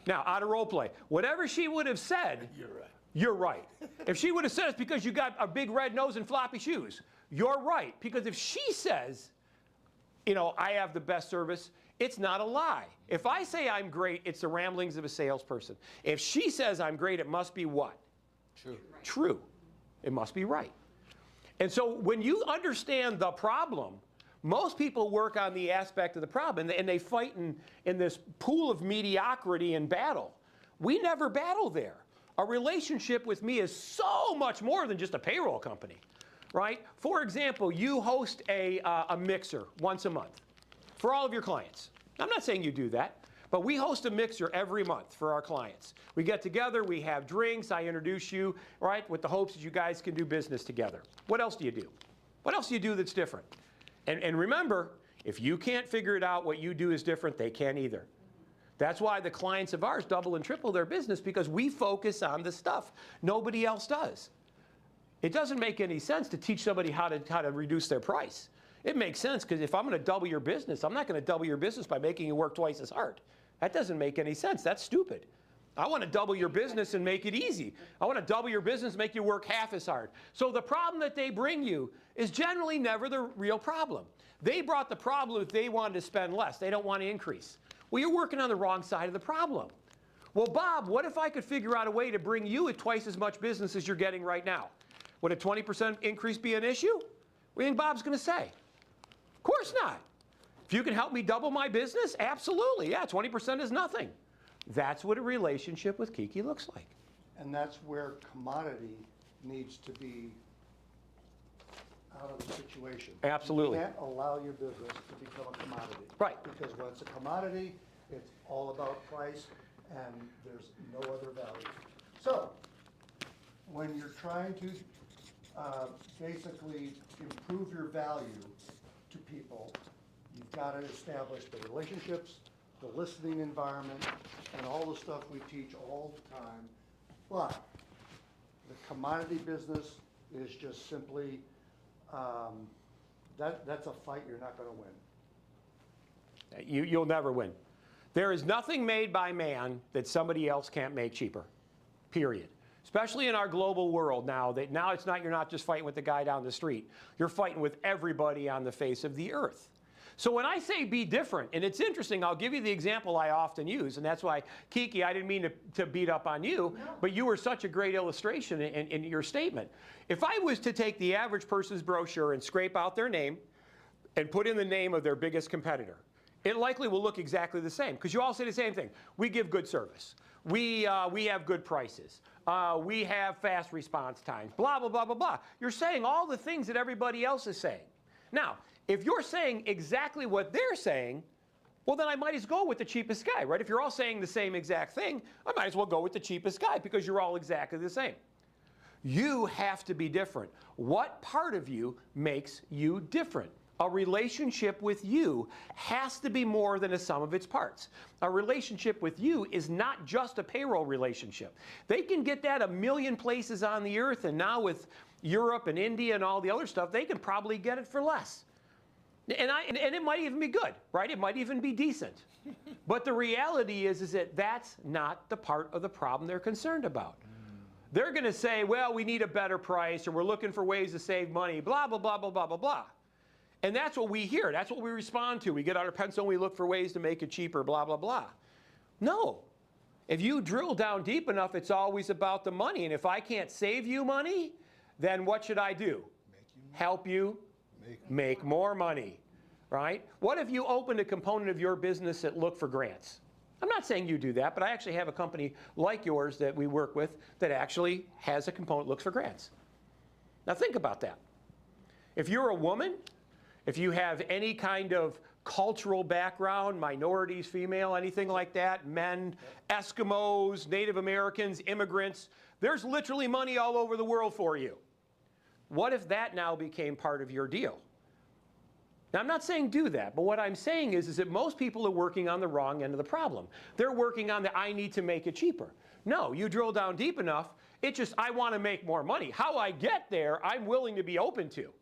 Now, out of role play, whatever she would have said, you're right. If she would have said it's because you got a big red nose and floppy shoes, you're right. Because if she says, you know, I have the best service, it's not a lie. If I say I'm great, it's the ramblings of a salesperson. If she says I'm great, it must be what? True. True. It must be right. And so when you understand the problem, most people work on the aspect of the problem, and they fight in this pool of mediocrity and battle. We never battle there. A relationship with me is so much more than just a payroll company, right? For example, you host a mixer once a month for all of your clients. I'm not saying you do that, but we host a mixer every month for our clients. We get together, we have drinks, I introduce you, right, with the hopes that you guys can do business together. What else do you do? What else do you do that's different? And remember, if you can't figure it out, what you do is different, they can't either. That's why the clients of ours double and triple their business, because we focus on the stuff nobody else does. It doesn't make any sense to teach somebody how to reduce their price. It makes sense because if I'm going to double your business, I'm not going to double your business by making you work twice as hard. That doesn't make any sense. That's stupid. I want to double your business and make it easy. I want to double your business and make you work half as hard. So the problem that they bring you is generally never the real problem. They brought the problem if they wanted to spend less. They don't want to increase. Well, you're working on the wrong side of the problem. Well, Bob, what if I could figure out a way to bring you at twice as much business as you're getting right now? Would a 20% increase be an issue? What do you think Bob's going to say? Of course not. If you can help me double my business, absolutely. Yeah, 20% is nothing. That's what a relationship with Kiki looks like. And that's where commodity needs to be out of the situation. Absolutely. You can't allow your business to become a commodity. Right. Because when it's a commodity, it's all about price and there's no other value. So, when you're trying to basically improve your value to people, you've got to establish the relationships, the listening environment, and all the stuff we teach all the time. But the commodity business is just simply, that's a fight you're not gonna win. You'll never win. There is nothing made by man that somebody else can't make cheaper, period. Especially in our global world now, that now you're not just fighting with the guy down the street. You're fighting with everybody on the face of the earth. So when I say be different, and it's interesting, I'll give you the example I often use, and that's why, Kiki, I didn't mean to beat up on you, but you were such a great illustration in your statement. If I was to take the average person's brochure and scrape out their name and put in the name of their biggest competitor, it likely will look exactly the same, because you all say the same thing. We give good service. We have good prices. We have fast response times, blah, blah, blah, blah, blah. You're saying all the things that everybody else is saying. Now, if you're saying exactly what they're saying, well, then I might as well go with the cheapest guy, right? If you're all saying the same exact thing, I might as well go with the cheapest guy because you're all exactly the same. You have to be different. What part of you makes you different? A relationship with you has to be more than a sum of its parts. A relationship with you is not just a payroll relationship. They can get that a million places on the earth, and now with Europe and India and all the other stuff, they can probably get it for less. And it might even be good, right? It might even be decent. But the reality is that that's not the part of the problem they're concerned about. They're going to say, well, we need a better price, or we're looking for ways to save money, blah, blah, blah, blah, blah, blah, blah. And that's what we hear. That's what we respond to. We get out our pencil and we look for ways to make it cheaper, blah, blah, blah. No. If you drill down deep enough, it's always about the money. And if I can't save you money, then what should I do? Help you make more money, right? What if you opened a component of your business that looked for grants? I'm not saying you do that, but I actually have a company like yours that we work with that actually has a component that looks for grants. Now think about that. If you're a woman, if you have any kind of cultural background, minorities, female, anything like that, men, Eskimos, Native Americans, immigrants, there's literally money all over the world for you. What if that now became part of your deal? Now, I'm not saying do that, but what I'm saying is that most people are working on the wrong end of the problem. They're working on the I need to make it cheaper. No, you drill down deep enough, it's just I want to make more money. How I get there, I'm willing to be open to.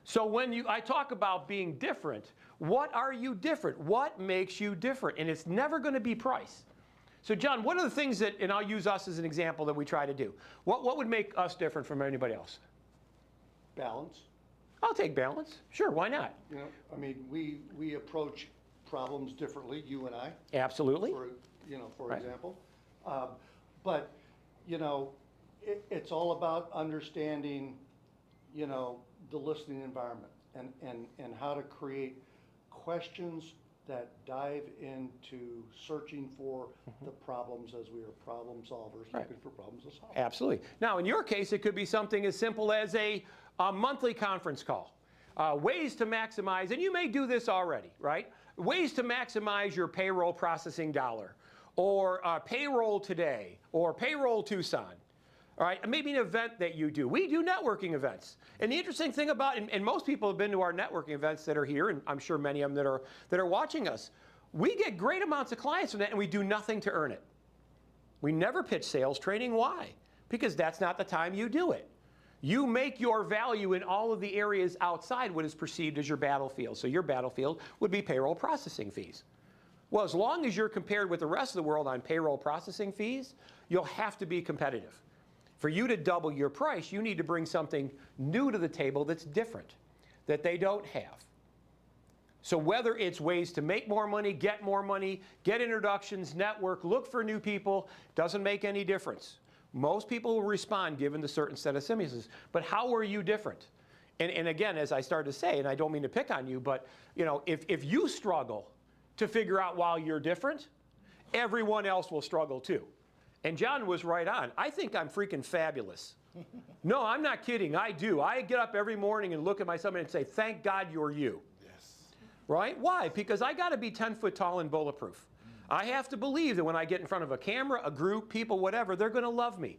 So when I talk about being different, what are you different? What makes you different? And it's never going to be price. So John, what are the things that, and I'll use us as an example, that we try to do? What would make us different from anybody else? Balance. I'll take balance. Sure, why not? You know, I mean, we approach problems differently, you and I. Absolutely. For Right. example. But, you know, it's all about understanding, you know, the listening environment and how to create questions that dive into searching for the problems, as we are problem solvers, Right. looking for problems to solve. Absolutely. Now, in your case, it could be something as simple as a monthly conference call. Ways to maximize, and you may do this already, right? Ways to maximize your payroll processing dollar, or payroll today, or payroll Tucson. All right, maybe an event that you do. We do networking events. And the interesting thing about, and most people have been to our networking events that are here, and I'm sure many of them that are watching us, we get great amounts of clients from that, and we do nothing to earn it. We never pitch sales training. Why? Because that's not the time you do it. You make your value in all of the areas outside what is perceived as your battlefield. So your battlefield would be payroll processing fees. Well, as long as you're compared with the rest of the world on payroll processing fees, you'll have to be competitive. For you to double your price, you need to bring something new to the table that's different, that they don't have. So whether it's ways to make more money, get introductions, network, look for new people, doesn't make any difference. Most people will respond given the certain set of stimuluses. But how are you different? And again, as I started to say, and I don't mean to pick on you, but you know, if you struggle to figure out why you're different, everyone else will struggle too. And John was right on. I think I'm freaking fabulous. No, I'm not kidding. I do. I get up every morning and look at myself and say, thank God you're you. Yes. Right? Why? Because I got to be 10 foot tall and bulletproof. I have to believe that when I get in front of a camera, a group, people, whatever, they're going to love me.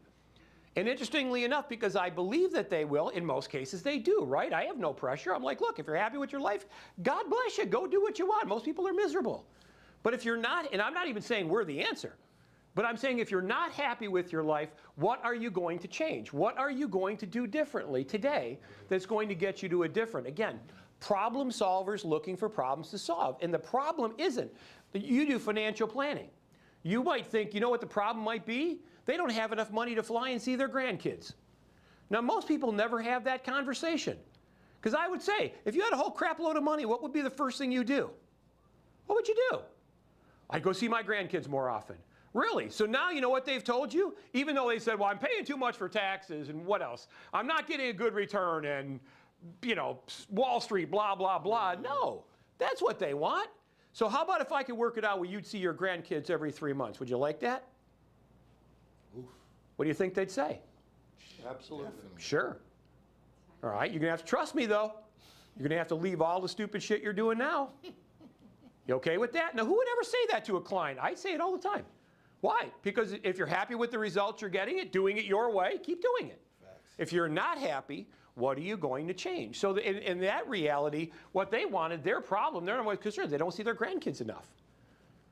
And interestingly enough, because I believe that they will, in most cases they do, right? I have no pressure. I'm like, look, if you're happy with your life, God bless you. Go do what you want. Most people are miserable. But if you're not, and I'm not even saying we're the answer, but I'm saying if you're not happy with your life, what are you going to change? What are you going to do differently today that's going to get you to a different? Again, problem solvers looking for problems to solve. And the problem isn't that you do financial planning. You might think, you know what the problem might be? They don't have enough money to fly and see their grandkids. Now, most people never have that conversation. Because I would say, if you had a whole crap load of money, what would be the first thing you do? What would you do? I'd go see my grandkids more often. Really? So now you know what they've told you? Even though they said, well, I'm paying too much for taxes and what else? I'm not getting a good return and, you know, Wall Street, blah, blah, blah. No, that's what they want. So how about if I could work it out where you'd see your grandkids every 3 months? Would you like that? Oof. What do you think they'd say? Absolutely. Sure. All right, you're going to have to trust me, though. You're going to have to leave all the stupid shit you're doing now. You okay with that? Now, who would ever say that to a client? I say it all the time. Why? Because if you're happy with the results you're getting, doing it your way, keep doing it. Facts. If you're not happy, what are you going to change? So in that reality, what they wanted, their problem, they're not concerned. They don't see their grandkids enough.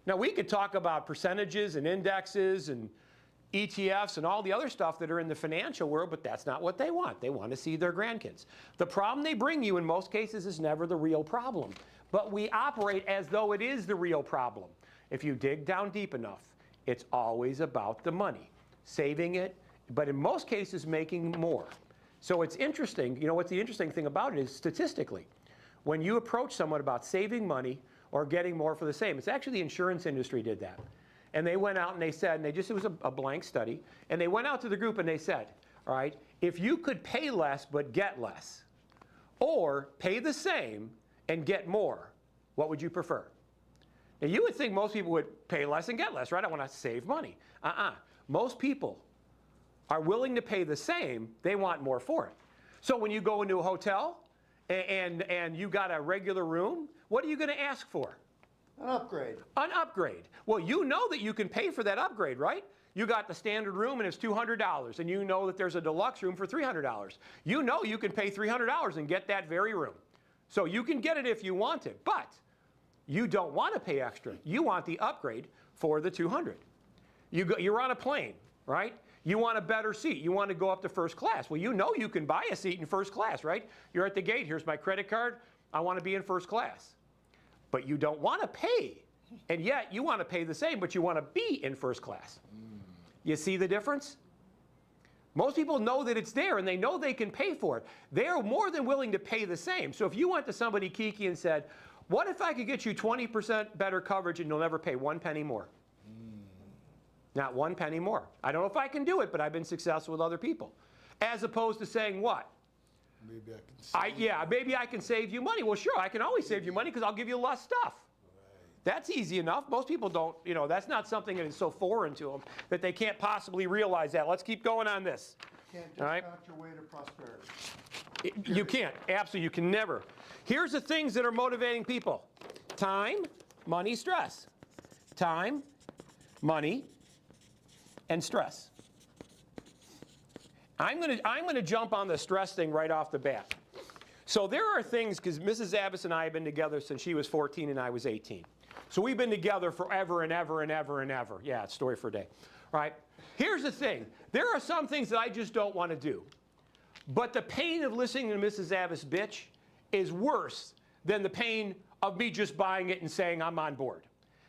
Now, we could talk about percentages and indexes and ETFs and all the other stuff that are in the financial world, but that's not what they want. They want to see their grandkids. The problem they bring you in most cases is never the real problem. But we operate as though it is the real problem. If you dig down deep enough, it's always about the money, saving it, but in most cases making more. So it's interesting. You know what the interesting thing about it is statistically, when you approach someone about saving money or getting more for the same, it's actually the insurance industry did that. And they went out and they said, and it was a blank study, and they went out to the group and they said, all right, if you could pay less but get less, or pay the same and get more, what would you prefer? Now, you would think most people would pay less and get less, right? I want to save money. Most people are willing to pay the same. They want more for it. So when you go into a hotel and you got a regular room, what are you going to ask for? An upgrade. An upgrade. Well, you know that you can pay for that upgrade, right? You got the standard room and it's $200, and you know that there's a deluxe room for $300. You know you can pay $300 and get that very room. So you can get it if you want it, but you don't want to pay extra. You want the upgrade for the $200. You're on a plane, right? You want a better seat. You want to go up to first class. Well, you know you can buy a seat in first class, right? You're at the gate. Here's my credit card. I want to be in first class. But you don't want to pay. And yet you want to pay the same, but you want to be in first class. You see the difference? Most people know that it's there, and they know they can pay for it. They're more than willing to pay the same. So if you went to somebody, Kiki, and said, what if I could get you 20% better coverage and you'll never pay 1 penny more? Not 1 penny more. I don't know if I can do it, but I've been successful with other people. As opposed to saying what? Maybe I can save Yeah, maybe I can save you money. Well, sure, I can always save you money because I'll give you less stuff. That's easy enough. Most people don't, you know, that's not something that is so foreign to them that they can't possibly realize that. Let's keep going on this. You can't All right. discount your way to prosperity. You can't. Absolutely, you can never. Here's the things that are motivating people. Time, money, stress. Time, money, and stress. I'm gonna jump on the stress thing right off the bat. So there are things, because Mrs. Zavis and I have been together since she was 14 and I was 18. So we've been together forever and ever and ever and ever. Yeah, it's a story for a day. All right. Here's the thing. There are some things that I just don't want to do. But the pain of listening to Mrs. Zavis bitch is worse than the pain of me just buying it and saying I'm on board.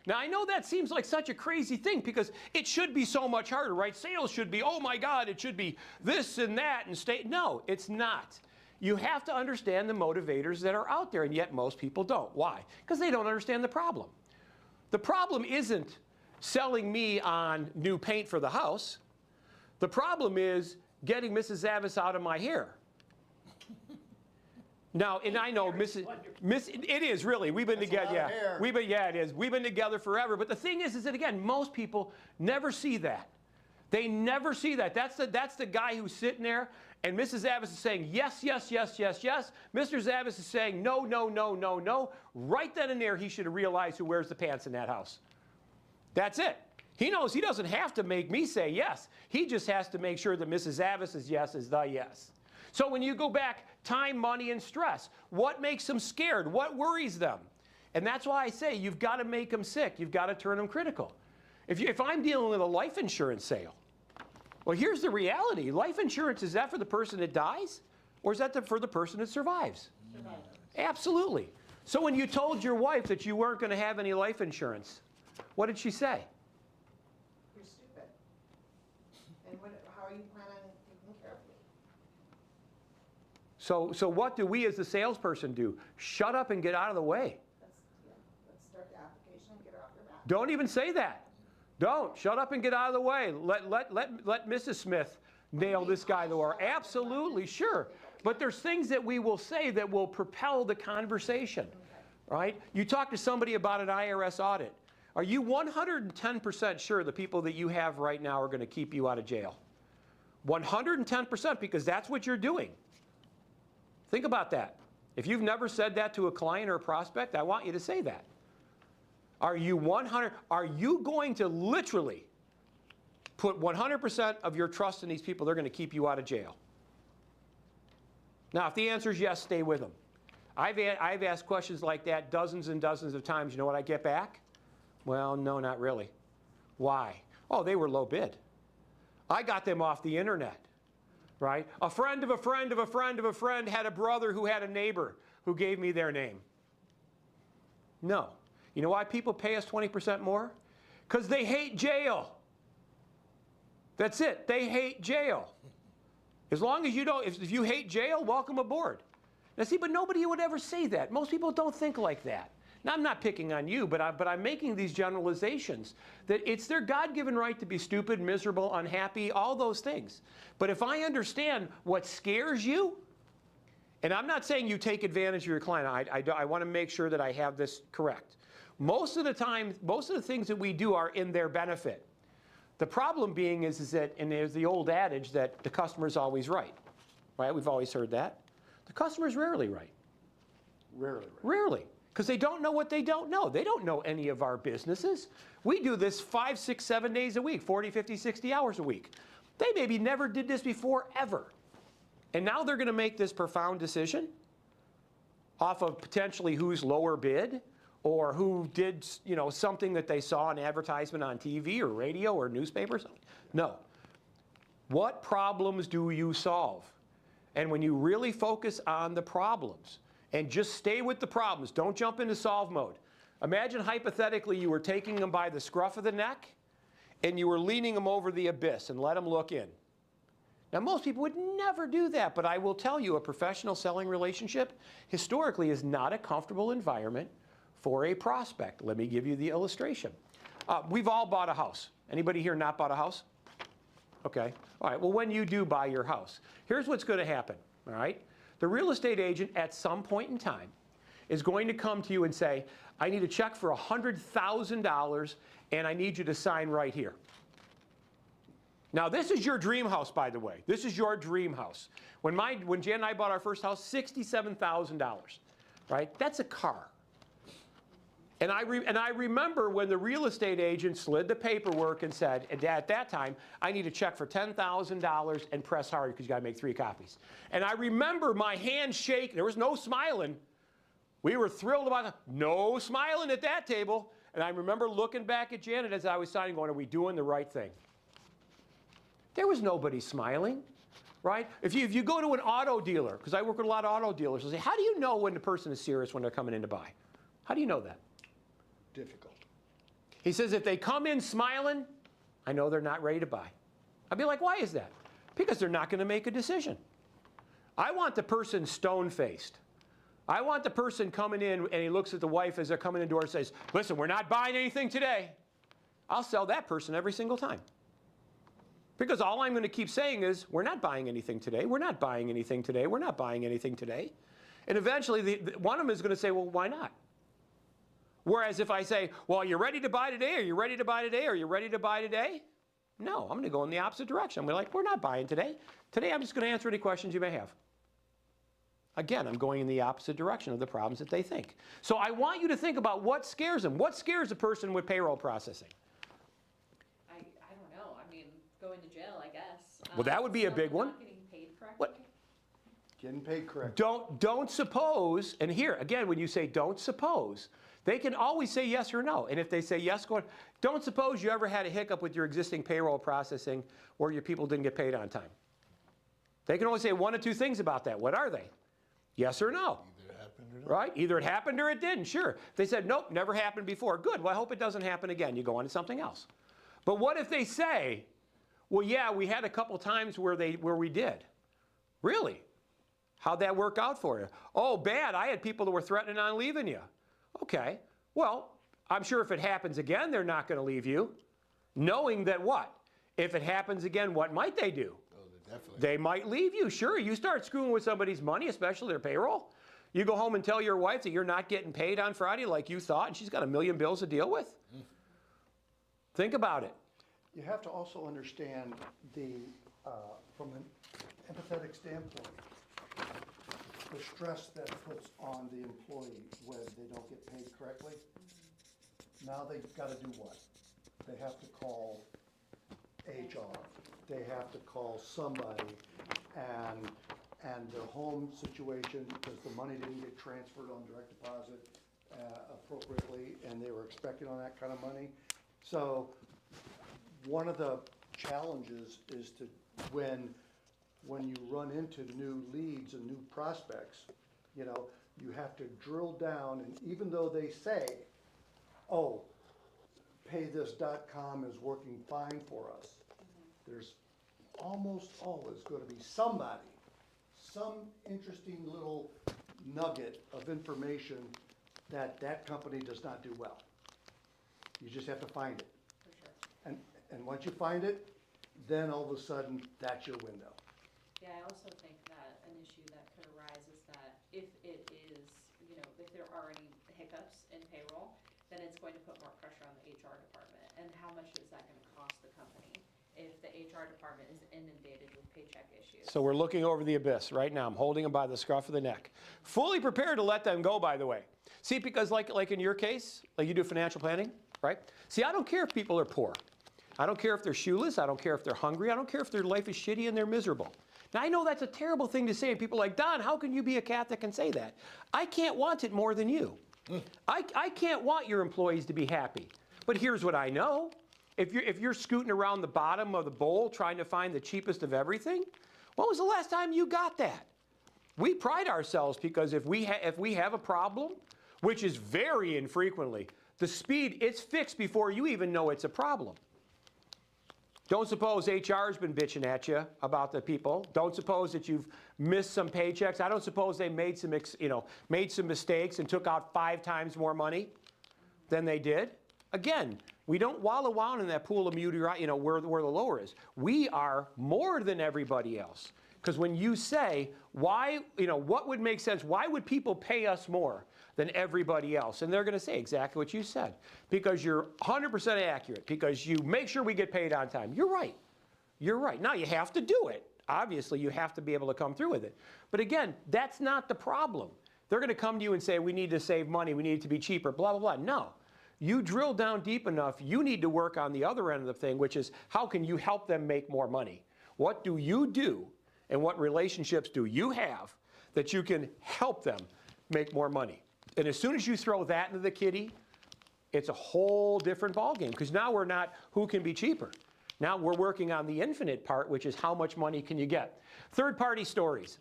Now, I know that seems like such a crazy thing because it should be so much harder, right? Sales should be, oh my God, it should be this and that and stay. No, it's not. You have to understand the motivators that are out there, and yet most people don't. Why? Because they don't understand the problem. The problem isn't selling me on new paint for the house. The problem is getting Mrs. Zavis out of my hair. Now, and I know, it is really. We've been together. Yeah, it is. We've been together forever. But the thing is that again, most people never see that. They never see that. That's the guy who's sitting there, and Mrs. Zavis is saying yes, yes, yes, yes, yes. Mr. Zavis is saying no, no, no, no, no. Right then and there, he should have realized who wears the pants in that house. That's it. He knows he doesn't have to make me say yes. He just has to make sure that Mrs. Zavis's yes is the yes. So when you go back, time, money, and stress, what makes them scared? What worries them? And that's why I say you've got to make them sick. You've got to turn them critical. If I'm dealing with a life insurance sale, well, here's the reality. Life insurance, is that for the person that dies? Or is that for the person that survives? Absolutely. So when you told your wife that you weren't going to have any life insurance, what did she say? You're stupid. And how are you planning on taking care of me? So what do we as the salesperson do? Shut up and get out of the way. Let's start the application and get her off your back. Don't even say that. Don't. Shut up and get out of the way. Let Mrs. Smith nail this guy to the door. Absolutely, sure. But there's things that we will say that will propel the conversation, right? You talk to somebody about an IRS audit. Are you 110% sure the people that you have right now are going to keep you out of jail? 110%, because that's what you're doing. Think about that. If you've never said that to a client or a prospect, I want you to say that. Are you going to literally put 100% of your trust in these people? They're going to keep you out of jail. Now, if the answer is yes, stay with them. I've asked questions like that dozens and dozens of times. You know what I get back? Well, no, not really. Why? Oh, they were low bid. I got them off the internet, right? A friend of a friend of a friend of a friend had a brother who had a neighbor who gave me their name. No. You know why people pay us 20% more? Because they hate jail. That's it. They hate jail. As long as you don't, if you hate jail, welcome aboard. Now see, but nobody would ever say that. Most people don't think like that. Now I'm not picking on you, but I'm making these generalizations that it's their God-given right to be stupid, miserable, unhappy, all those things. But if I understand what scares you, and I'm not saying you take advantage of your client. I want to make sure that I have this correct. Most of the time, most of the things that we do are in their benefit. The problem being is that, and there's the old adage that the customer's always right. Right? We've always heard that. The customer's rarely right. Rarely. Rarely. Because they don't know what they don't know. They don't know any of our businesses. We do this 5, 6, 7 days a week, 40, 50, 60 hours a week. They maybe never did this before, ever. And now they're going to make this profound decision off of potentially who's lower bid, or who did, something that they saw an advertisement on TV or radio or newspaper. No. What problems do you solve? And when you really focus on the problems and just stay with the problems, don't jump into solve mode. Imagine hypothetically you were taking them by the scruff of the neck and you were leaning them over the abyss and let them look in. Now, most people would never do that, but I will tell you, a professional selling relationship historically is not a comfortable environment for a prospect. Let me give you the illustration. We've all bought a house. Anybody here not bought a house? Okay. All right. Well, when you do buy your house, here's what's going to happen. All right. The real estate agent at some point in time is going to come to you and say, I need a check for $100,000 and I need you to sign right here. Now, this is your dream house, by the way. This is your dream house. When Jan and I bought our first house, $67,000. Right? That's a car. And I remember when the real estate agent slid the paperwork and said, at that time, I need a check for $10,000 and press hard because you got to make 3 copies. And I remember my hand shake. There was no smiling. We were thrilled about it. No smiling at that table. And I remember looking back at Janet as I was signing, going, are we doing the right thing? There was nobody smiling, right? If you go to an auto dealer, because I work with a lot of auto dealers, they'll say, how do you know when the person is serious when they're coming in to buy? How do you know that? Difficult. He says, if they come in smiling, I know they're not ready to buy. I'd be like, why is that? Because they're not going to make a decision. I want the person stone-faced. I want the person coming in and he looks at the wife as they're coming in the door and says, listen, we're not buying anything today. I'll sell that person every single time. Because all I'm going to keep saying is, we're not buying anything today. We're not buying anything today. We're not buying anything today. And eventually, one of them is going to say, well, why not? Whereas if I say, well, are you ready to buy today? Are you ready to buy today? Are you ready to buy today? No, I'm going to go in the opposite direction. I'm going to like, we're not buying today. Today, I'm just going to answer any questions you may have. Again, I'm going in the opposite direction of the problems that they think. So I want you to think about what scares them. What scares a person with payroll processing? I don't know. I mean, going to jail, I guess. Well, that would be a big one. Not getting paid correctly. What? Getting paid correctly. Don't suppose, and here, again, when you say don't suppose, They can always say yes or no. And if they say yes, don't suppose you ever had a hiccup with your existing payroll processing where your people didn't get paid on time. They can only say one of two things about that. What are they? Yes or no. Either it happened or not. Right? Either it happened or it didn't, sure. If they said, nope, never happened before. Good, well, I hope it doesn't happen again. You go on to something else. But what if they say, well, yeah, we had a couple times where we did. Really? How'd that work out for you? Oh, bad, I had people that were threatening on leaving you. Okay, well, I'm sure if it happens again, they're not going to leave you. Knowing that what? If it happens again, what might they do? Definitely. They might leave you, sure. You start screwing with somebody's money, especially their payroll. You go home and tell your wife that you're not getting paid on Friday like you thought, and she's got a million bills to deal with. Think about it. You have to also understand from an empathetic standpoint, the stress that puts on the employee when they don't get paid correctly. Now they've got to do what? They have to call HR. They have to call somebody, and their home situation, because the money didn't get transferred on direct deposit appropriately, and they were expecting on that kind of money. So one of the challenges is to, when you run into new leads and new prospects, you have to drill down, and even though they say, oh, paythis.com is working fine for us, there's almost always going to be somebody, some interesting little nugget of information that company does not do well. You just have to find it. For sure. And once you find it, then all of a sudden, that's your window. Yeah, I also think that an issue that could arise is that if it is, if there are any hiccups in payroll, then it's going to put more pressure on the HR department. And how much is that going to cost the company if the HR department is inundated with paycheck issues? So we're looking over the abyss right now. I'm holding them by the scruff of the neck. Fully prepared to let them go, by the way. See, because like in your case, like you do financial planning, right? See, I don't care if people are poor. I don't care if they're shoeless. I don't care if they're hungry. I don't care if their life is shitty and they're miserable. Now, I know that's a terrible thing to say, and people are like, Don, how can you be a Catholic and say that? I can't want it more than you. I can't want your employees to be happy. But here's what I know. If you're scooting around the bottom of the bowl trying to find the cheapest of everything, when was the last time you got that? We pride ourselves because if we have a problem, which is very infrequently, the speed, it's fixed before you even know it's a problem. Don't suppose HR's been bitching at you about the people. Don't suppose that you've missed some paychecks. I don't suppose they made some mistakes and took out 5 times more money than they did. Again, we don't wallow around in that pool of mediocrity, where the lower is. We are more than everybody else. Because when you say, why, what would make sense? Why would people pay us more than everybody else? And they're going to say exactly what you said. Because you're 100% accurate. Because you make sure we get paid on time. You're right. You're right. Now, you have to do it. Obviously, you have to be able to come through with it. But again, that's not the problem. They're going to come to you and say, we need to save money. We need it to be cheaper, blah, blah, blah. No. You drill down deep enough, you need to work on the other end of the thing, which is how can you help them make more money? What do you do and what relationships do you have that you can help them make more money? And as soon as you throw that into the kitty, it's a whole different ballgame, because now we're not who can be cheaper. Now we're working on the infinite part, which is how much money can you get. Third-party stories.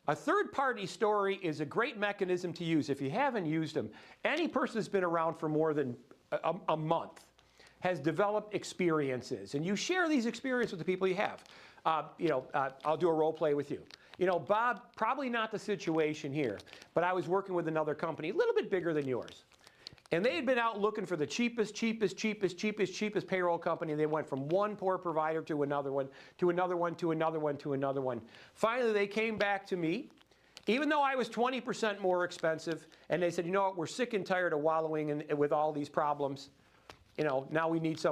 A third-party story is a great mechanism to use if you haven't used them. Any person that's been around for more than a month has developed experiences, and you share these experiences with the people you have. I'll do a role play with you. Bob, probably not the situation here, but I was working with another company, a little bit bigger than yours. And they had been out looking for the cheapest payroll company. They went from one poor provider to another one, to another one, to another one, to another one. Finally, they came back to me, even though I was 20% more expensive, and they said, you know what, we're sick and tired of wallowing with all these problems. Now we need some.